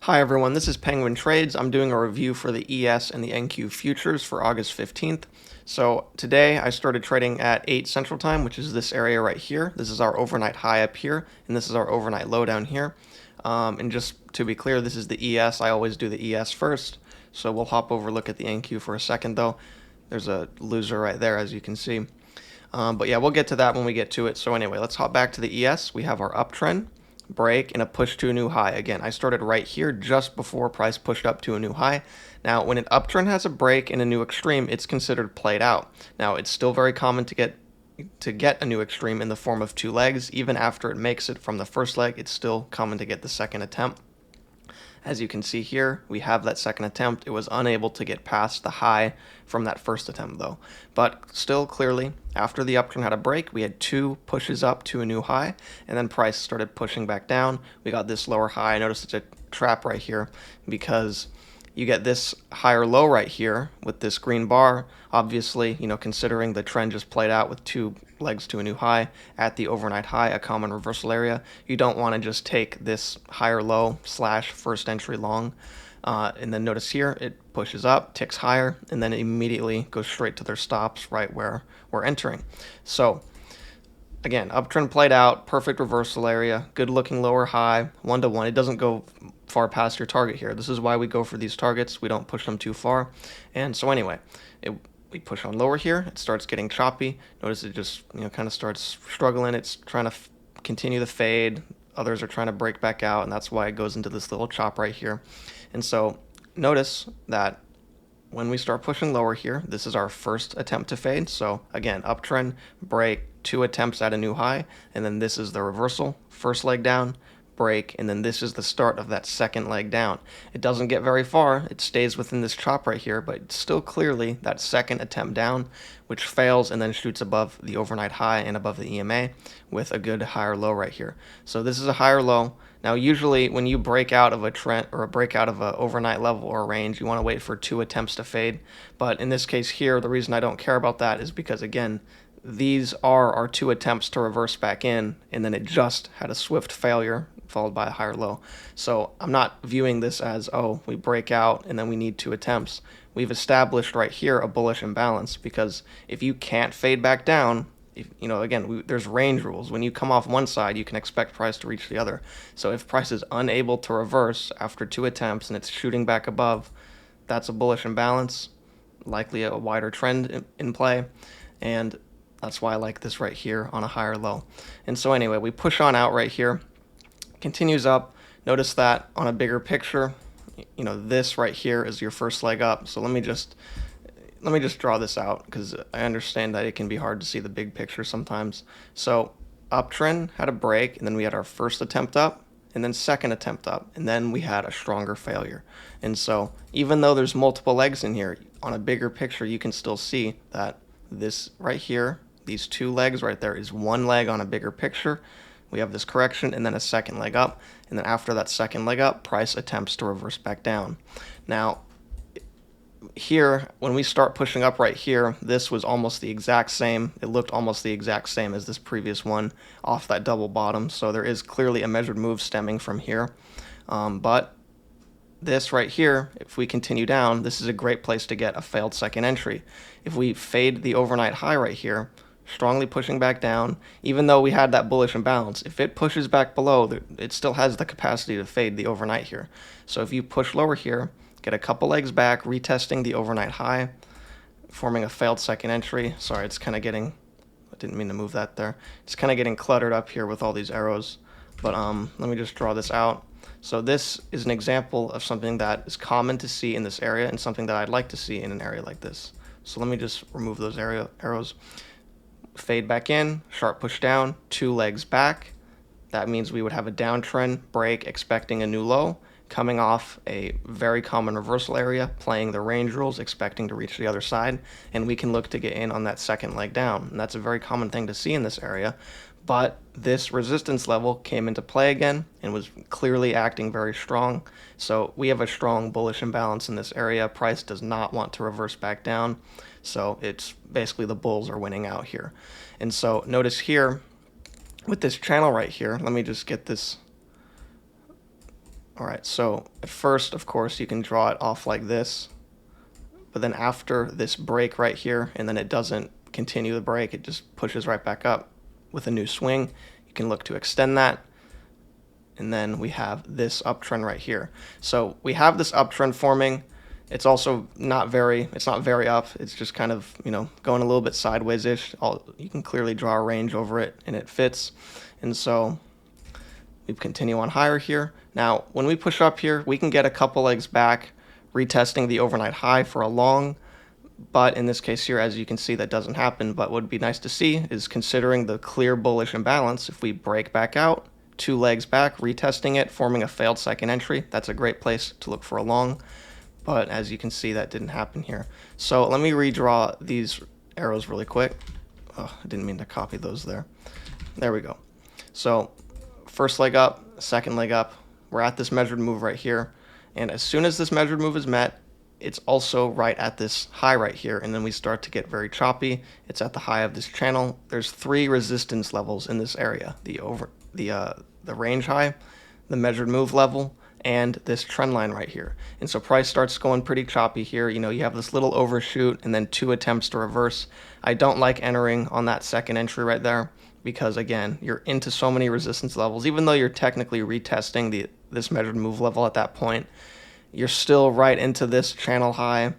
Hi everyone, this is Penguin Trades. I'm doing a review for the ES and the NQ futures for August 15th. So today I started trading at 8 Central Time, which is this area right here. This is our overnight high up here, and this is our overnight low down here. And just to be clear, this is the ES. I always do the ES first. So we'll hop over, look at the NQ for a second though. There's a loser right there, as you can see. But yeah, we'll get to that when we get to it. So anyway, let's hop back to the ES. We have our uptrend, break, and a push to a new high. Again, I started right here just before price pushed up to a new high. Now, when an uptrend has a break and a new extreme, it's considered played out. Now, it's still very common to get a new extreme in the form of two legs. Even after it makes it from the first leg, it's still common to get the second attempt. As you can see here, we have that second attempt. It was unable to get past the high from that first attempt though. But still clearly, after the uptrend had a break, we had two pushes up to a new high, and then price started pushing back down. We got this lower high. Notice it's a trap right here because you get this higher low right here with this green bar. Obviously, considering the trend just played out with two legs to a new high at the overnight high, a common reversal area, you don't want to just take this higher low slash first entry long. And then notice here, it pushes up, ticks higher, and then it immediately goes straight to their stops right where we're entering. So again, uptrend played out, perfect reversal area, good looking lower high, 1-to-1. It doesn't go far past your target here. This is why we go for these targets. We don't push them too far. And so anyway, we push on lower here. It starts getting choppy. Notice it just kind of starts struggling. It's trying to continue the fade. Others are trying to break back out, and that's why it goes into this little chop right here. And so notice that when we start pushing lower here, this is our first attempt to fade. So again, uptrend, break, two attempts at a new high, and then this is the reversal, first leg down, break, and then this is the start of that second leg down. It doesn't get very far. It stays within this chop right here, but it's still clearly that second attempt down, which fails and then shoots above the overnight high and above the EMA with a good higher low right here. So this is a higher low. Now, usually when you break out of a trend or a breakout of an overnight level or a range, you want to wait for two attempts to fade. But in this case here, the reason I don't care about that is because, again, these are our two attempts to reverse back in, and then it just had a swift failure followed by a higher low. So I'm not viewing this as, oh, we break out and then we need two attempts. We've established right here a bullish imbalance, because if you can't fade back down, again, there's range rules. When you come off one side, you can expect price to reach the other. So if price is unable to reverse after two attempts and it's shooting back above, that's a bullish imbalance, likely a wider trend in play. And that's why I like this right here on a higher low. And so anyway, we push on out right here, continues up. Notice that on a bigger picture, this right here is your first leg up. So let me just draw this out, because I understand that it can be hard to see the big picture sometimes. So uptrend had a break, and then we had our first attempt up, and then second attempt up, and then we had a stronger failure. And so even though there's multiple legs in here, on a bigger picture, you can still see that this right here, these two legs right there, is one leg on a bigger picture. We have this correction and then a second leg up, and then after that second leg up, price attempts to reverse back down. Now, here, when we start pushing up right here, this was almost the exact same. It looked almost the exact same as this previous one off that double bottom. So there is clearly a measured move stemming from here. But this right here, if we continue down, this is a great place to get a failed second entry. If we fade the overnight high right here, strongly pushing back down, even though we had that bullish imbalance, if it pushes back below, it still has the capacity to fade the overnight here. So if you push lower here, get a couple legs back, retesting the overnight high, forming a failed second entry. Sorry, it's kind of getting, I didn't mean to move that there. It's kind of getting cluttered up here with all these arrows. But let me just draw this out. So this is an example of something that is common to see in this area and something that I'd like to see in an area like this. So let me just remove those arrows. Fade back in, sharp push down, two legs back. That means we would have a downtrend break, expecting a new low, coming off a very common reversal area, playing the range rules, expecting to reach the other side, and we can look to get in on that second leg down. And that's a very common thing to see in this area. But this resistance level came into play again and was clearly acting very strong. So we have a strong bullish imbalance in this area. Price does not want to reverse back down. So it's basically the bulls are winning out here. And so notice here with this channel right here, let me just get this. All right, so at first, of course, you can draw it off like this, but then after this break right here, and then it doesn't continue the break, it just pushes right back up with a new swing. You can look to extend that, and then we have this uptrend right here. So we have this uptrend forming. It's also not very up. It's just kind of, going a little bit sideways-ish. You can clearly draw a range over it, and it fits. And so we continue on higher here. Now, when we push up here, we can get a couple legs back, retesting the overnight high for a long. But in this case here, as you can see, that doesn't happen. But what would be nice to see is, considering the clear bullish imbalance, if we break back out, 2 legs back, retesting it, forming a failed second entry, that's a great place to look for a long. But as you can see, that didn't happen here. So let me redraw these arrows really quick. Oh, I didn't mean to copy those there. There we go. So first leg up, second leg up. We're at this measured move right here. And as soon as this measured move is met, it's also right at this high right here. And then we start to get very choppy. It's at the high of this channel. There's 3 resistance levels in this area: the range high, the measured move level, and this trend line right here. And so price starts going pretty choppy here. You have this little overshoot and then 2 attempts to reverse. I don't like entering on that second entry right there because, again, you're into so many resistance levels. Even though you're technically retesting this measured move level at that point, you're still right into this channel high,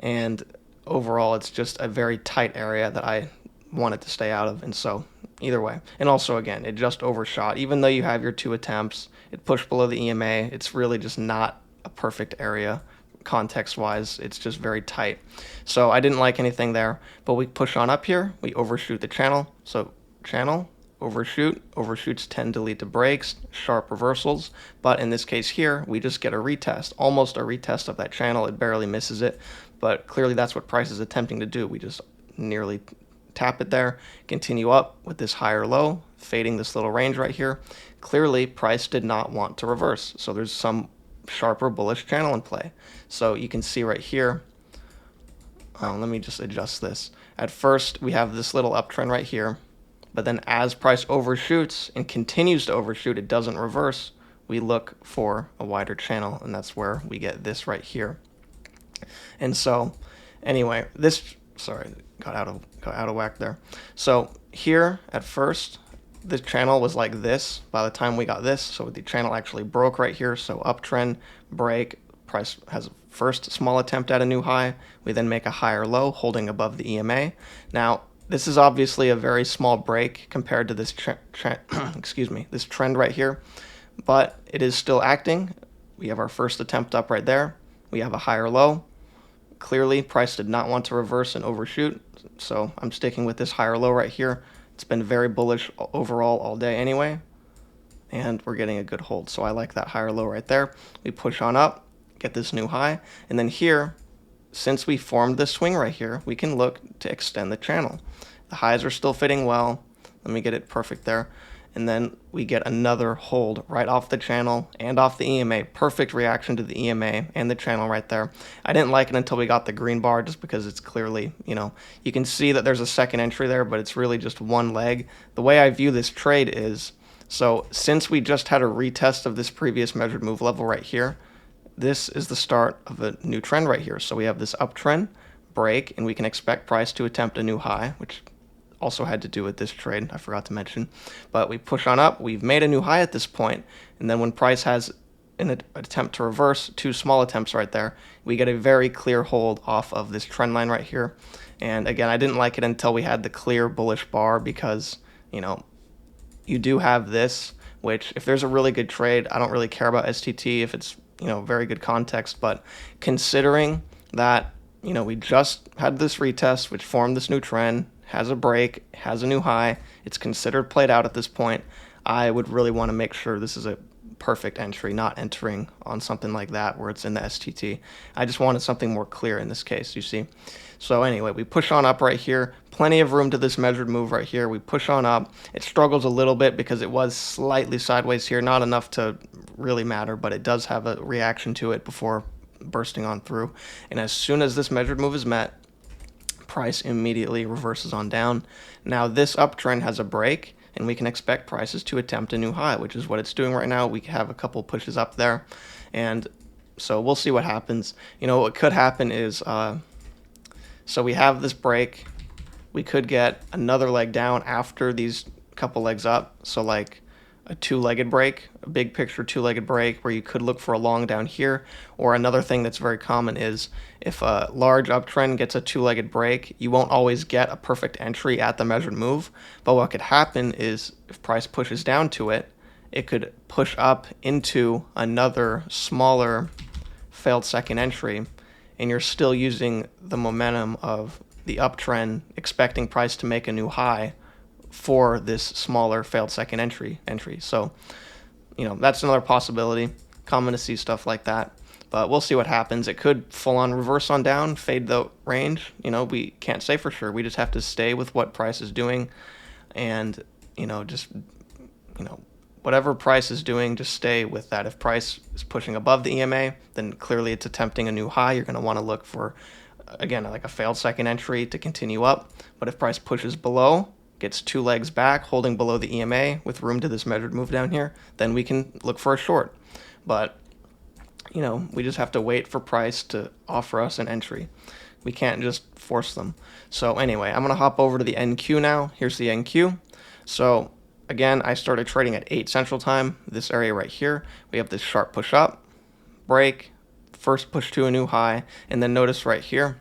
and overall it's just a very tight area that I wanted to stay out of. And so either way, and also, again, it just overshot. Even though you have your 2 attempts, it pushed below the EMA. It's really just not a perfect area context-wise. It's just very tight. So I didn't like anything there, but we push on up here. We overshoot the channel. So channel, overshoot. Overshoots tend to lead to breaks, sharp reversals. But in this case here, we just get a retest, almost a retest of that channel. It barely misses it, but clearly that's what price is attempting to do. We just nearly tap it there, continue up with this higher low, fading this little range right here. Clearly, price did not want to reverse, so there's some sharper bullish channel in play. So you can see right here, let me just adjust this. At first, we have this little uptrend right here, but then as price overshoots and continues to overshoot, it doesn't reverse. We look for a wider channel, and that's where we get this right here. And so, anyway, got out of whack there. So here at first, the channel was like this by the time we got this. So the channel actually broke right here. So uptrend, break, price has a first small attempt at a new high. We then make a higher low, holding above the EMA. Now, this is obviously a very small break compared to this this trend right here, but it is still acting. We have our first attempt up right there. We have a higher low. Clearly, price did not want to reverse and overshoot, so I'm sticking with this higher low right here. It's been very bullish overall all day anyway, and we're getting a good hold, so I like that higher low right there. We push on up, get this new high, and then here, since we formed this swing right here, we can look to extend the channel. The highs are still fitting well. Let me get it perfect there. And then we get another hold right off the channel and off the EMA. Perfect reaction to the EMA and the channel right there. I didn't like it until we got the green bar, just because it's clearly, you can see that there's a second entry there, but it's really just one leg. The way I view this trade is, so since we just had a retest of this previous measured move level right here, this is the start of a new trend right here. So we have this uptrend, break, and we can expect price to attempt a new high, which also had to do with this trade, I forgot to mention. But we push on up, we've made a new high at this point, and then when price has an attempt to reverse, 2 small attempts right there, we get a very clear hold off of this trend line right here. And again, I didn't like it until we had the clear bullish bar, because, you do have this, which if there's a really good trade, I don't really care about STT if it's, very good context, but considering that, we just had this retest, which formed this new trend, has a break, has a new high, it's considered played out at this point, I would really want to make sure this is a perfect entry, not entering on something like that where it's in the STT. I just wanted something more clear in this case, you see. So anyway, we push on up right here, plenty of room to this measured move right here. We push on up. It struggles a little bit because it was slightly sideways here, not enough to really matter, but it does have a reaction to it before bursting on through. And as soon as this measured move is met, price immediately reverses on down. Now this uptrend has a break, and we can expect prices to attempt a new high, which is what it's doing right now. We have a couple pushes up there, and so we'll see what happens. What could happen is, so we have this break. We could get another leg down after these couple legs up. So like a two-legged break, a big picture two-legged break where you could look for a long down here. Or another thing that's very common is if a large uptrend gets a two-legged break, you won't always get a perfect entry at the measured move. But what could happen is if price pushes down to it, it could push up into another smaller failed second entry, and you're still using the momentum of the uptrend, expecting price to make a new high for this smaller failed second entry. So, that's another possibility. Common to see stuff like that, but we'll see what happens. It could full on reverse on down, fade the range. We can't say for sure. We just have to stay with what price is doing, and just whatever price is doing, just stay with that. If price is pushing above the EMA, then clearly it's attempting a new high. You're going to want to look for, again, like a failed second entry to continue up. But if price pushes below, gets two legs back, holding below the EMA with room to this measured move down here, then we can look for a short. But, we just have to wait for price to offer us an entry. We can't just force them. So anyway, I'm going to hop over to the NQ now. Here's the NQ. So again, I started trading at 8 Central Time, this area right here. We have this sharp push up, break, first push to a new high, and then notice right here,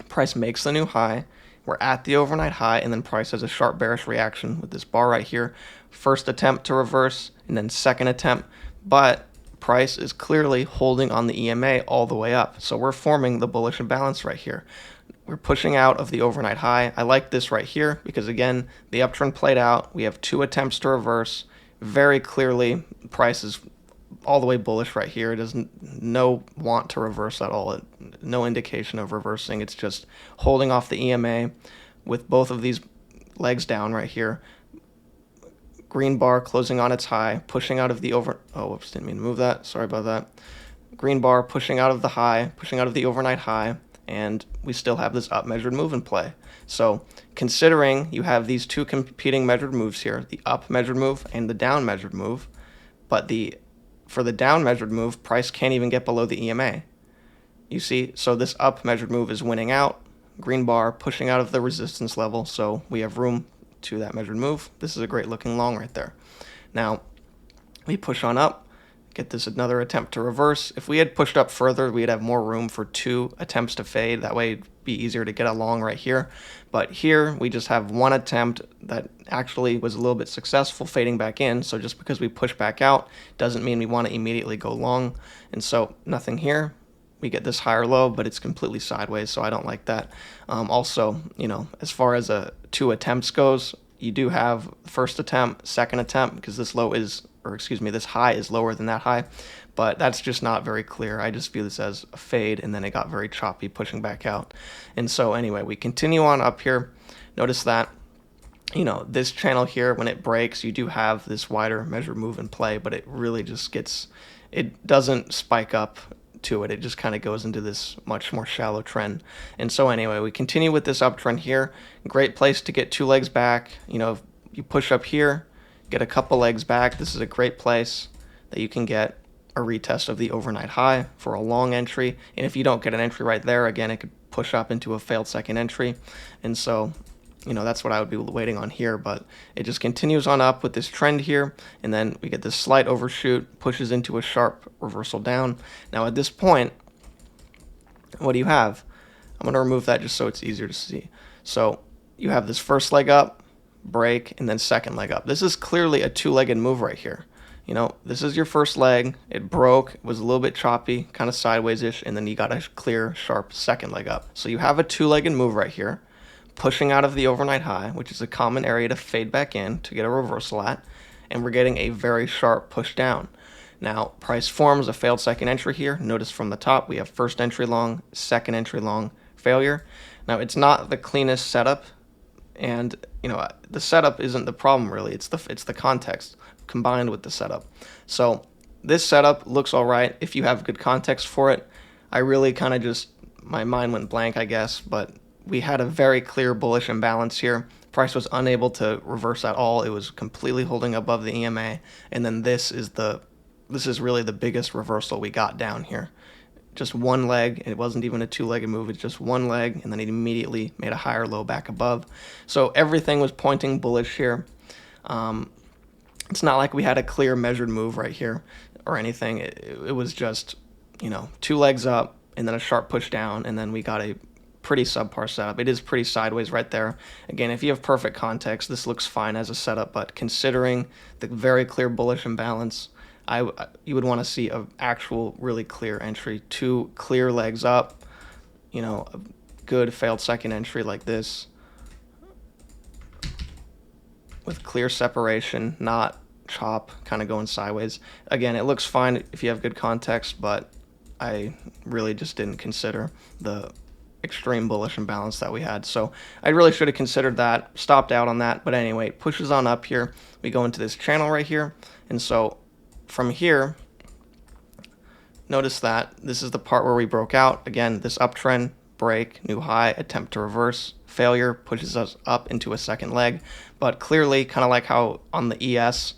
price makes the new high. We're at the overnight high, and then price has a sharp bearish reaction with this bar right here. First attempt to reverse, and then second attempt, but price is clearly holding on the EMA all the way up. So we're forming the bullish imbalance right here. We're pushing out of the overnight high. I like this right here because, again, the uptrend played out. We have two attempts to reverse. Very clearly, price is all the way bullish right here. It doesn't no want to reverse at all. No indication of reversing. It's just holding off the EMA with both of these legs down right here. Green bar closing on its high, pushing out of the whoops, didn't mean to move that. Sorry about that. Green bar pushing out of the high, pushing out of the overnight high, and we still have this up measured move in play. So considering you have these two competing measured moves here, the up measured move and the down measured move, but for the down measured move, price can't even get below the EMA. You see, so this up measured move is winning out, green bar pushing out of the resistance level, so we have room to that measured move. This is a great looking long right there. Now, we push on up, get this another attempt to reverse. If we had pushed up further, we'd have more room for two attempts to fade. That way it'd be easier to get a long right here. But here we just have one attempt that actually was a little bit successful fading back in. So just because we push back out doesn't mean we want to immediately go long. And so nothing here. We get this higher low, but it's completely sideways, so I don't like that. Also, as far as two attempts goes, you do have first attempt, second attempt, because this this high is lower than that high, but that's just not very clear. I just view this as a fade, and then it got very choppy pushing back out. And so anyway, we continue on up here. Notice that, this channel here, when it breaks, you do have this wider measured move in play, but it really just it doesn't spike up to it. It just kind of goes into this much more shallow trend. And so anyway, we continue with this uptrend here. Great place to get two legs back. If you push up here, get a couple legs back, this is a great place that you can get a retest of the overnight high for a long entry. And if you don't get an entry right there, again, it could push up into a failed second entry. And so that's what I would be waiting on here, but it just continues on up with this trend here, and then we get this slight overshoot, pushes into a sharp reversal down. Now at this point, what do you have? I'm going to remove that just so it's easier to see. So you have this first leg up, break, and then second leg up. This is clearly a two-legged move right here. This is your first leg. It broke, was a little bit choppy, kind of sideways-ish, and then you got a clear, sharp second leg up. So you have a two-legged move right here, pushing out of the overnight high, which is a common area to fade back in to get a reversal at, and we're getting a very sharp push down. Now, price forms a failed second entry here. Notice from the top, we have first entry long, second entry long, failure. Now, it's not the cleanest setup, and the setup isn't the problem really. It's the context combined with the setup. So this setup looks all right if you have good context for it. I really kind of my mind went blank, I guess, but we had a very clear bullish imbalance here. Price was unable to reverse at all. It was completely holding above the EMA, and then this is really the biggest reversal we got down here. Just one leg. It wasn't even a two-legged move. It's just one leg, and then it immediately made a higher low back above. So everything was pointing bullish here. It's not like we had a clear measured move right here or anything. It was just, two legs up and then a sharp push down, and then we got a pretty subpar setup. It is pretty sideways right there. Again, if you have perfect context, this looks fine as a setup, but considering the very clear bullish imbalance, you would want to see an actual really clear entry, two clear legs up, a good failed second entry like this with clear separation, not chop kind of going sideways. Again, it looks fine if you have good context, but I really just didn't consider the extreme bullish imbalance that we had. So I really should have considered that, stopped out on that. But anyway, it pushes on up here. We go into this channel right here. And so from here, notice that this is the part where we broke out. Again, this uptrend, break, new high, attempt to reverse, failure, pushes us up into a second leg. But clearly, kind of like how on the ES,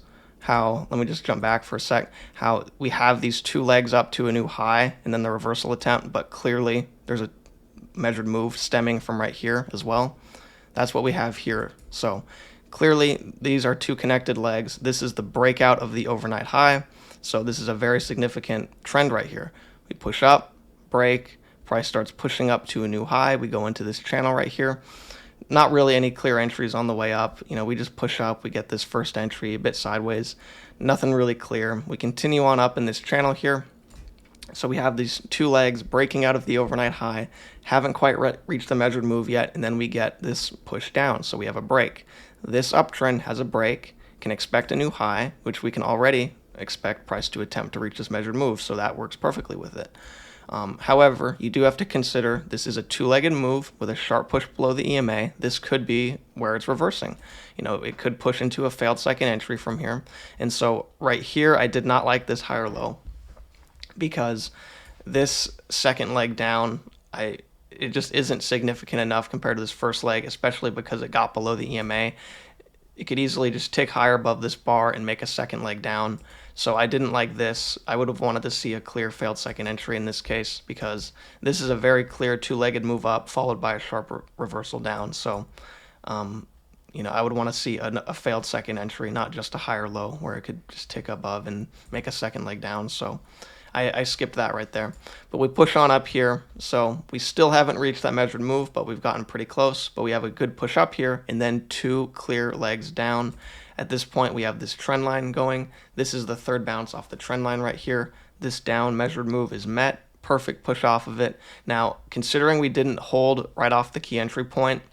let me just jump back for a sec, how we have these two legs up to a new high and then the reversal attempt, but clearly there's a measured move stemming from right here as well. That's what we have here. So clearly these are two connected legs. This is the breakout of the overnight high. So this is a very significant trend right here. We push up, break, price starts pushing up to a new high. We go into this channel right here. Not really any clear entries on the way up. We just push up. We get this first entry a bit sideways. Nothing really clear. We continue on up in this channel here. So we have these two legs breaking out of the overnight high, haven't quite reached the measured move yet, and then we get this push down. So we have a break. This uptrend has a break, can expect a new high, which we can already expect price to attempt to reach this measured move, so that works perfectly with it. However, you do have to consider this is a two-legged move with a sharp push below the EMA. This could be where it's reversing. It could push into a failed second entry from here. And so right here, I did not like this higher low because this second leg down, it just isn't significant enough compared to this first leg, especially because it got below the EMA. It could easily just tick higher above this bar and make a second leg down. So I didn't like this. I would have wanted to see a clear failed second entry in this case because this is a very clear two-legged move up followed by a sharp reversal down. So, I would want to see a failed second entry, not just a higher low where it could just tick above and make a second leg down. So I skipped that right there. But we push on up here. So we still haven't reached that measured move, but we've gotten pretty close. But we have a good push up here and then two clear legs down. At this point, we have this trend line going. This is the third bounce off the trend line right here. This down measured move is met. Perfect push off of it. Now, considering we didn't hold right off the key entry point,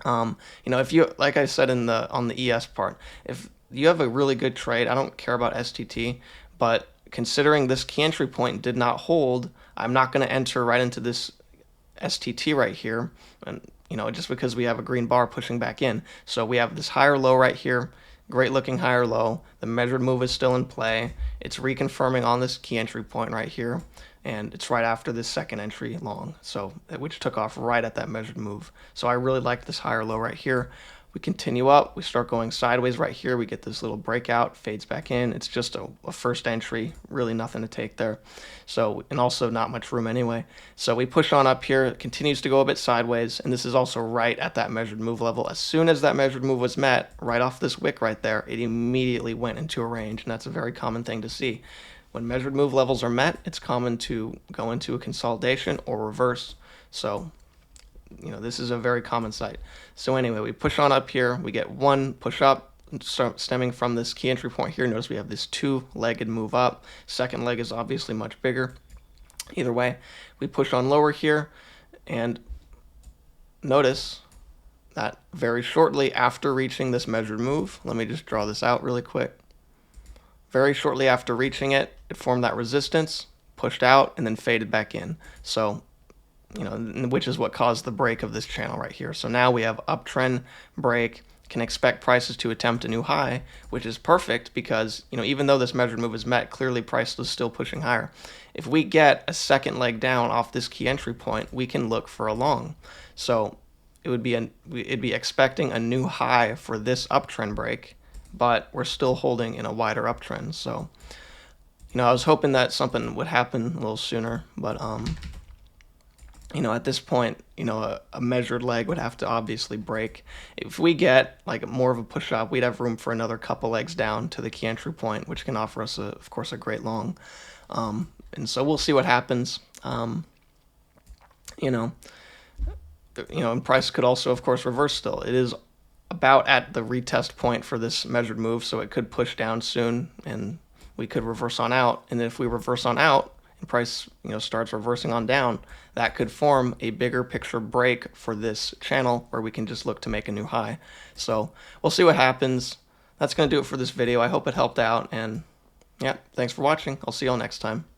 if you, like I said on the ES part, if you have a really good trade, I don't care about STT, but considering this key entry point did not hold, I'm not going to enter right into this STT right here, and just because we have a green bar pushing back in. So we have this higher low right here, great looking higher low. The measured move is still in play. It's reconfirming on this key entry point right here, and it's right after this second entry long, so which took off right at that measured move. So I really like this higher low right here. We continue up, we start going sideways right here, we get this little breakout, fades back in. It's just a first entry, really nothing to take there. So, and also not much room anyway. So we push on up here, it continues to go a bit sideways, and this is also right at that measured move level. As soon as that measured move was met, right off this wick right there, it immediately went into a range, and that's a very common thing to see. When measured move levels are met, it's common to go into a consolidation or reverse. So this is a very common sight. So anyway, we push on up here. We get one push up stemming from this key entry point here. Notice we have this two-legged move up. Second leg is obviously much bigger. Either way, we push on lower here, and notice that very shortly after reaching this measured move, let me just draw this out really quick. Very shortly after reaching it, it formed that resistance, pushed out, and then faded back in. So which is what caused the break of this channel right here. So now we have uptrend break, can expect prices to attempt a new high, which is perfect because, even though this measured move is met, clearly price was still pushing higher. If we get a second leg down off this key entry point, we can look for a long. So it'd be expecting a new high for this uptrend break, but we're still holding in a wider uptrend. So, I was hoping that something would happen a little sooner, but at this point, a measured leg would have to obviously break. If we get like more of a push up, we'd have room for another couple legs down to the key entry point, which can offer us, of course, a great long. And so we'll see what happens. And price could also, of course, reverse still. It is about at the retest point for this measured move, so it could push down soon, and we could reverse on out. And if we reverse on out, and price starts reversing on down, that could form a bigger picture break for this channel where we can just look to make a new high. So we'll see what happens. That's going to do it for this video. I hope it helped out, and yeah, thanks for watching. I'll see you all next time.